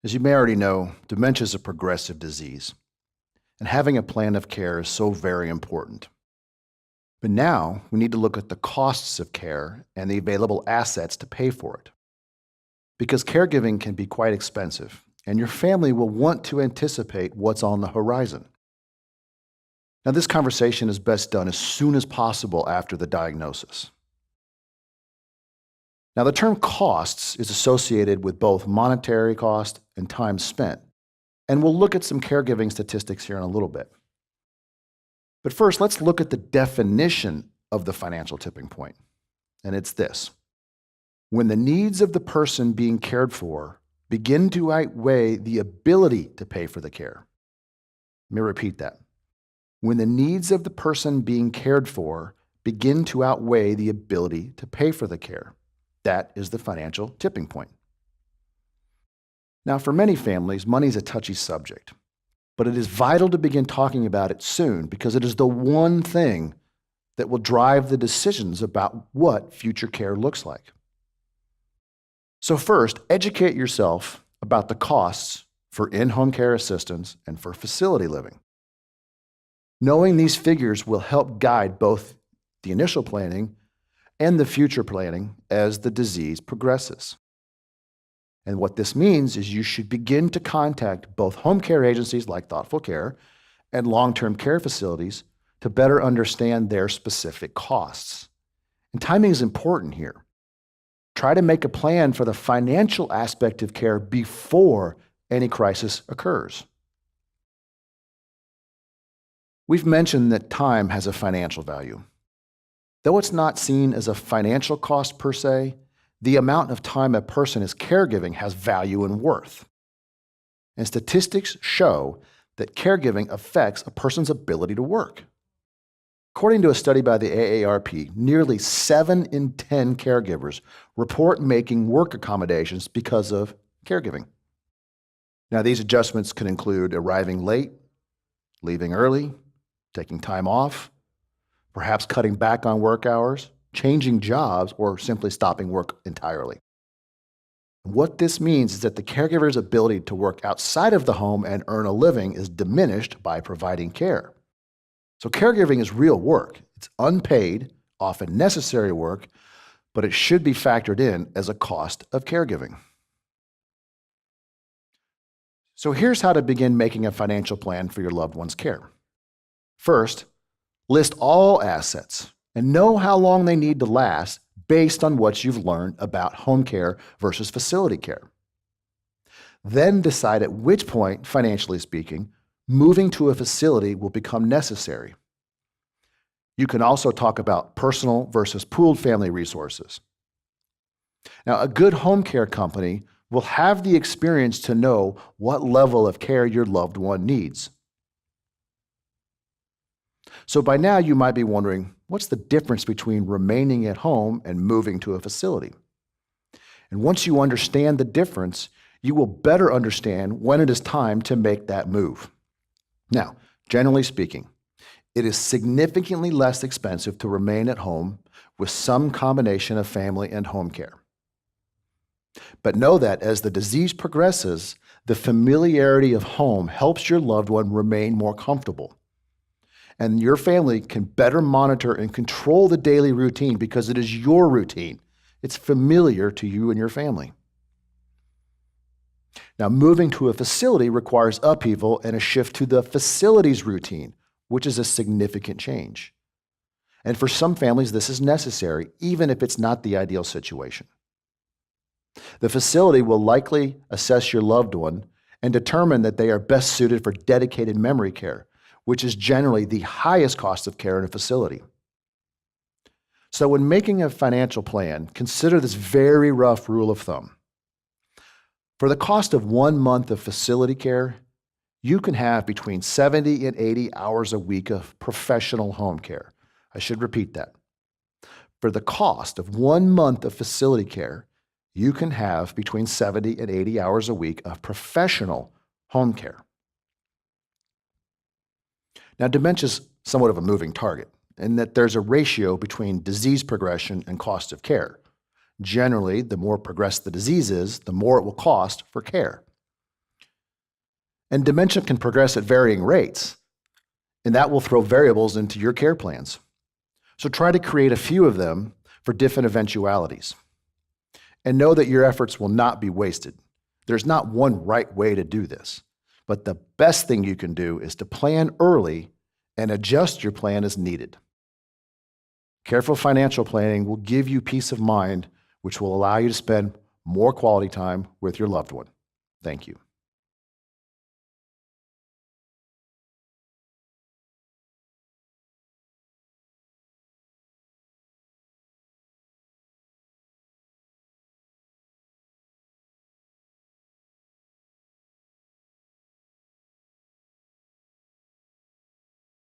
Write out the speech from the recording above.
As you may already know, dementia is a progressive disease, and having a plan of care is so very important. But now we need to look at the costs of care and the available assets to pay for it. Because caregiving can be quite expensive, and your family will want to anticipate what's on the horizon. Now, this conversation is best done as soon as possible after the diagnosis. Now, the term costs is associated with both monetary cost and time spent, and we'll look at some caregiving statistics here in a little bit. But first, let's look at the definition of the financial tipping point, and it's this: when the needs of the person being cared for begin to outweigh the ability to pay for the care. Let me repeat that. When the needs of the person being cared for begin to outweigh the ability to pay for the care. That is the financial tipping point. Now, for many families, money is a touchy subject, but it is vital to begin talking about it soon because it is the one thing that will drive the decisions about what future care looks like. So first, educate yourself about the costs for in-home care assistance and for facility living. Knowing these figures will help guide both the initial planning and the future planning as the disease progresses. And what this means is you should begin to contact both home care agencies like Thoughtful Care and long-term care facilities to better understand their specific costs. And timing is important here. Try to make a plan for the financial aspect of care before any crisis occurs. We've mentioned that time has a financial value. Though it's not seen as a financial cost per se, the amount of time a person is caregiving has value and worth. And statistics show that caregiving affects a person's ability to work. According to a study by the AARP, nearly 7 in 10 caregivers report making work accommodations because of caregiving. Now, these adjustments can include arriving late, leaving early, taking time off, perhaps cutting back on work hours, changing jobs, or simply stopping work entirely. What this means is that the caregiver's ability to work outside of the home and earn a living is diminished by providing care. So caregiving is real work. It's unpaid, often necessary work, but it should be factored in as a cost of caregiving. So here's how to begin making a financial plan for your loved one's care. First, list all assets and know how long they need to last based on what you've learned about home care versus facility care. Then decide at which point, financially speaking, moving to a facility will become necessary. You can also talk about personal versus pooled family resources. Now, a good home care company will have the experience to know what level of care your loved one needs. So by now you might be wondering, what's the difference between remaining at home and moving to a facility? And once you understand the difference, you will better understand when it is time to make that move. Now, generally speaking, it is significantly less expensive to remain at home with some combination of family and home care. But know that as the disease progresses, the familiarity of home helps your loved one remain more comfortable. And your family can better monitor and control the daily routine because it is your routine. It's familiar to you and your family. Now, moving to a facility requires upheaval and a shift to the facility's routine, which is a significant change. And for some families, this is necessary, even if it's not the ideal situation. The facility will likely assess your loved one and determine that they are best suited for dedicated memory care, which is generally the highest cost of care in a facility. So when making a financial plan, consider this very rough rule of thumb. For the cost of 1 month of facility care, you can have between 70 and 80 hours a week of professional home care. I should repeat that. For the cost of 1 month of facility care, you can have between 70 and 80 hours a week of professional home care. Now, dementia is somewhat of a moving target in that there's a ratio between disease progression and cost of care. Generally, the more progressed the disease is, the more it will cost for care. And dementia can progress at varying rates, and that will throw variables into your care plans. So try to create a few of them for different eventualities. And know that your efforts will not be wasted. There's not one right way to do this, but the best thing you can do is to plan early and adjust your plan as needed. Careful financial planning will give you peace of mind, which will allow you to spend more quality time with your loved one. Thank you.